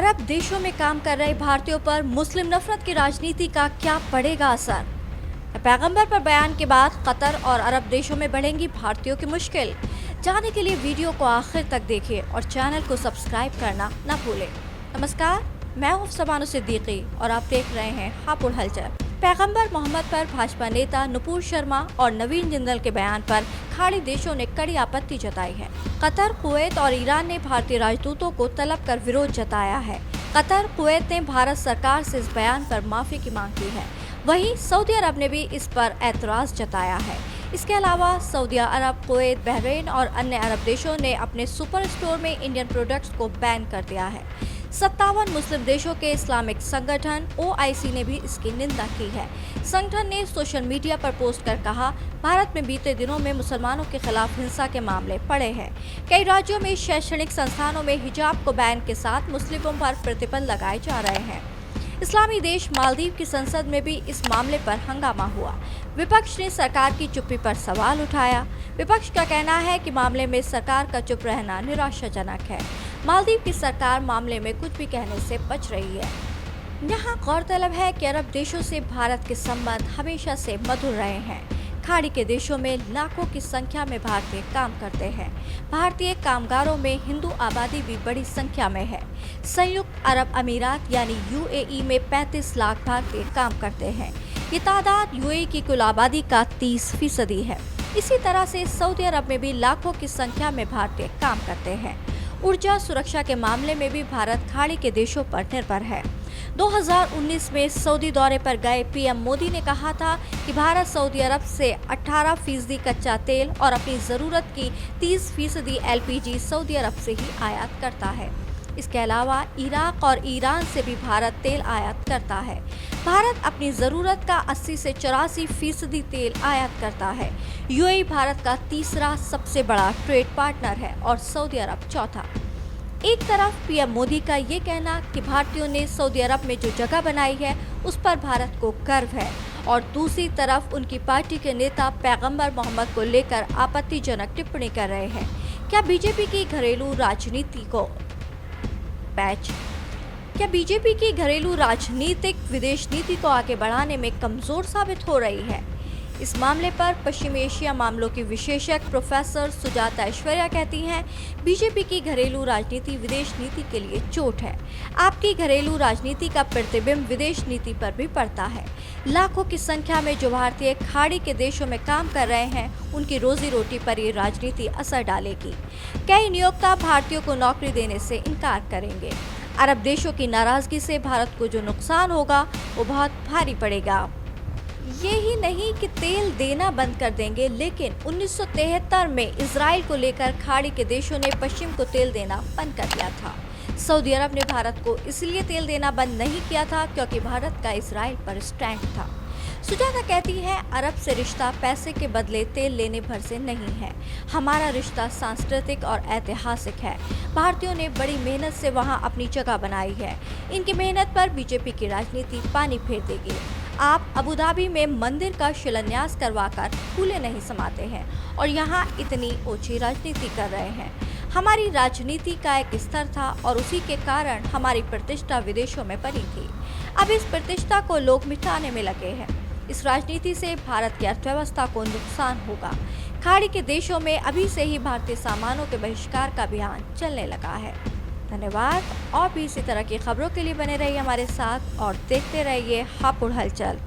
अरब देशों में काम कर रहे भारतीयों पर मुस्लिम नफरत की राजनीति का क्या पड़ेगा असर? पैगंबर पर बयान के बाद कतर और अरब देशों में बढ़ेंगी भारतीयों की मुश्किल। जानने के लिए वीडियो को आखिर तक देखिए और चैनल को सब्सक्राइब करना न भूलें। नमस्कार, मैं हूं सबानो सिद्दीकी और आप देख रहे हैं हापुड़ हलचल। पैगंबर मोहम्मद पर भाजपा नेता नुपुर शर्मा और नवीन जिंदल के बयान पर खाड़ी देशों ने कड़ी आपत्ति जताई है। कतर, कुवैत और ईरान ने भारतीय राजदूतों को तलब कर विरोध जताया है। कतर, कुवैत ने भारत सरकार से इस बयान पर माफी की मांग की है। वहीं सऊदी अरब ने भी इस पर ऐतराज जताया है। इसके अलावा सऊदी अरब, कुवैत, बहरीन और अन्य अरब देशों ने अपने सुपर स्टोर में इंडियन प्रोडक्ट्स को बैन कर दिया है। 57 मुस्लिम देशों के इस्लामिक संगठन OIC ने भी इसकी निंदा की है। संगठन ने सोशल मीडिया पर पोस्ट कर कहा, भारत में बीते दिनों में मुसलमानों के खिलाफ हिंसा के मामले बढ़े हैं। कई राज्यों में शैक्षणिक संस्थानों में हिजाब को बैन के साथ मुस्लिमों पर प्रतिबंध लगाए जा रहे हैं। इस्लामी देश मालदीव की संसद में भी इस मामले पर हंगामा हुआ। विपक्ष ने सरकार की चुप्पी पर सवाल उठाया। विपक्ष का कहना है कि मामले में सरकार का चुप रहना निराशाजनक है। मालदीव की सरकार मामले में कुछ भी कहने से बच रही है। यहाँ गौरतलब है कि अरब देशों से भारत के संबंध हमेशा से मधुर रहे हैं। खाड़ी के देशों में लाखों की संख्या में भारतीय काम करते हैं। भारतीय कामगारों में हिंदू आबादी भी बड़ी संख्या में है। संयुक्त अरब अमीरात यानी UAE में 35 लाख भारतीय काम करते हैं। ये तादाद UAE की कुल आबादी का 30% है। इसी तरह से सऊदी अरब में भी लाखों की संख्या में भारतीय काम करते हैं। ऊर्जा सुरक्षा के मामले में भी भारत खाड़ी के देशों पर निर्भर है। 2019 में सऊदी दौरे पर गए PM मोदी ने कहा था कि भारत सऊदी अरब से 18% कच्चा तेल और अपनी ज़रूरत की 30% LPG सऊदी अरब से ही आयात करता है। इसके अलावा इराक और ईरान से भी भारत तेल आयात करता है। भारत अपनी ज़रूरत का 80 से 84% तेल आयात करता है। UAE भारत का तीसरा सबसे बड़ा ट्रेड पार्टनर है और सऊदी अरब चौथा। एक तरफ PM मोदी का ये कहना कि भारतीयों ने सऊदी अरब में जो जगह बनाई है उस पर भारत को गर्व है, और दूसरी तरफ उनकी पार्टी के नेता पैगंबर मोहम्मद को लेकर आपत्तिजनक टिप्पणी कर रहे हैं। क्या बीजेपी की घरेलू राजनीतिक विदेश नीति को आगे बढ़ाने में कमजोर साबित हो रही है? इस मामले पर पश्चिमी एशिया मामलों की विशेषज्ञ प्रोफेसर सुजाता ऐश्वर्या कहती हैं, बीजेपी की घरेलू राजनीति विदेश नीति के लिए चोट है। आपकी घरेलू राजनीति का प्रतिबिंब विदेश नीति पर भी पड़ता है। लाखों की संख्या में जो भारतीय खाड़ी के देशों में काम कर रहे हैं, उनकी रोजी रोटी पर ये राजनीति असर डालेगी। कई नियोक्ता भारतीयों को नौकरी देने से इनकार करेंगे। अरब देशों की नाराजगी से भारत को जो नुकसान होगा वो बहुत भारी पड़ेगा। ये ही नहीं कि तेल देना बंद कर देंगे, लेकिन 1973 में इजराइल को लेकर खाड़ी के देशों ने पश्चिम को तेल देना बंद कर दिया था। सऊदी अरब ने भारत को इसलिए तेल देना बंद नहीं किया था क्योंकि भारत का इजराइल पर स्टैंड था। सुजाता कहती है, अरब से रिश्ता पैसे के बदले तेल लेने भर से नहीं है। हमारा रिश्ता सांस्कृतिक और ऐतिहासिक है। भारतीयों ने बड़ी मेहनत से वहाँ अपनी जगह बनाई है। इनकी मेहनत पर बीजेपी की राजनीति पानी फेर देगी। आप अबू धाबी में मंदिर का शिलान्यास करवाकर फूले नहीं समाते हैं और यहाँ इतनी ओछी राजनीति कर रहे हैं। हमारी राजनीति का एक स्तर था और उसी के कारण हमारी प्रतिष्ठा विदेशों में बनी थी। अब इस प्रतिष्ठा को लोग मिटाने में लगे हैं। इस राजनीति से भारत की अर्थव्यवस्था को नुकसान होगा। खाड़ी के देशों में अभी से ही भारतीय सामानों के बहिष्कार का अभियान चलने लगा है। धन्यवाद। और भी इसी तरह की खबरों के लिए बने रहिए हमारे साथ और देखते रहिए हापुड़ हलचल।